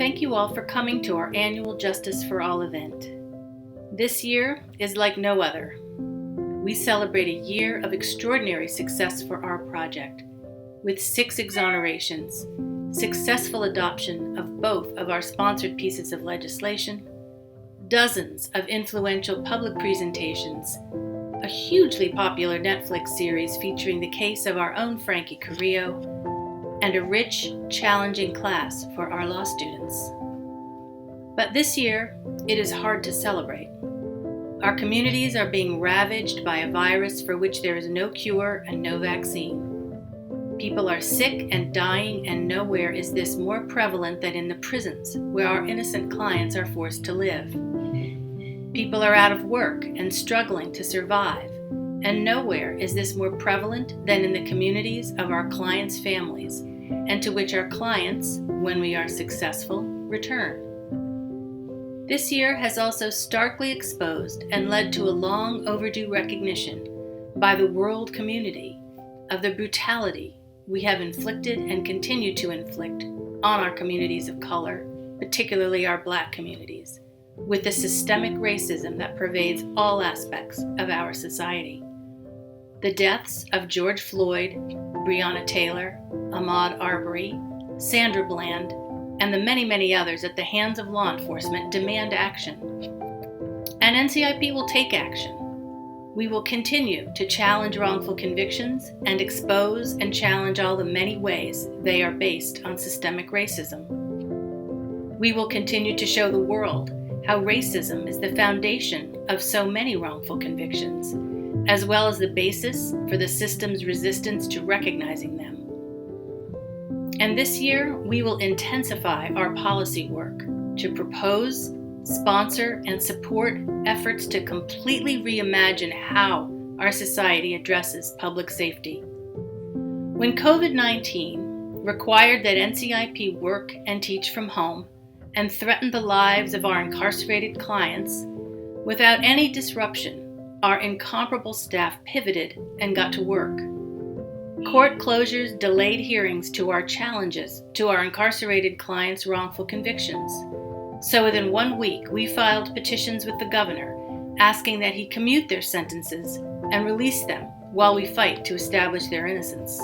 Thank you all for coming to our annual Justice for All event. This year is like no other. We celebrate a year of extraordinary success for our project, with 6 exonerations, successful adoption of both of our sponsored pieces of legislation, dozens of influential public presentations, a hugely popular Netflix series featuring the case of our own Frankie Carrillo, and a rich, challenging class for our law students. But this year, it is hard to celebrate. Our communities are being ravaged by a virus for which there is no cure and no vaccine. People are sick and dying, and nowhere is this more prevalent than in the prisons where our innocent clients are forced to live. People are out of work and struggling to survive, and nowhere is this more prevalent than in the communities of our clients' families, and to which our clients, when we are successful, return. This year has also starkly exposed and led to a long overdue recognition by the world community of the brutality we have inflicted and continue to inflict on our communities of color, particularly our Black communities, with the systemic racism that pervades all aspects of our society. The deaths of George Floyd, Breonna Taylor, Ahmaud Arbery, Sandra Bland, and the many, many others at the hands of law enforcement demand action. And NCIP will take action. We will continue to challenge wrongful convictions and expose and challenge all the many ways they are based on systemic racism. We will continue to show the world how racism is the foundation of so many wrongful convictions, as well as the basis for the system's resistance to recognizing them. And this year, we will intensify our policy work to propose, sponsor, and support efforts to completely reimagine how our society addresses public safety. When COVID-19 required that NCIP work and teach from home and threatened the lives of our incarcerated clients, without any disruption, our incomparable staff pivoted and got to work. Court closures delayed hearings to our challenges to our incarcerated clients' wrongful convictions. So within 1 week, we filed petitions with the governor asking that he commute their sentences and release them while we fight to establish their innocence.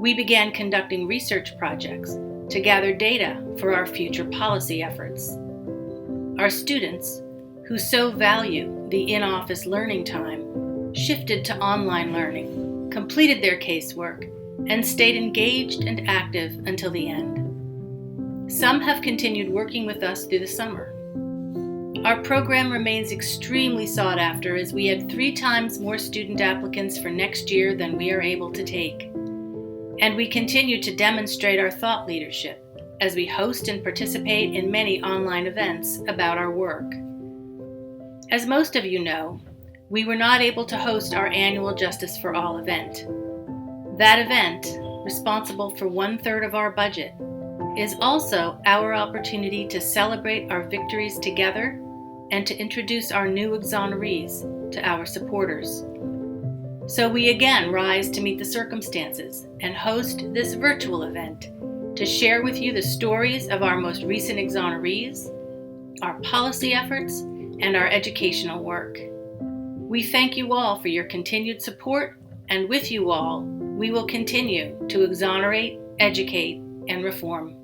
We began conducting research projects to gather data for our future policy efforts. Our students, who so value the in-office learning time, shifted to online learning, completed their casework, and stayed engaged and active until the end. Some have continued working with us through the summer. Our program remains extremely sought after, as we had 3 times more student applicants for next year than we are able to take. And we continue to demonstrate our thought leadership as we host and participate in many online events about our work. As most of you know, we were not able to host our annual Justice for All event. That event, responsible for 1/3 of our budget, is also our opportunity to celebrate our victories together and to introduce our new exonerees to our supporters. So we again rise to meet the circumstances and host this virtual event to share with you the stories of our most recent exonerees, our policy efforts, and our educational work. We thank you all for your continued support, and with you all, we will continue to exonerate, educate, and reform.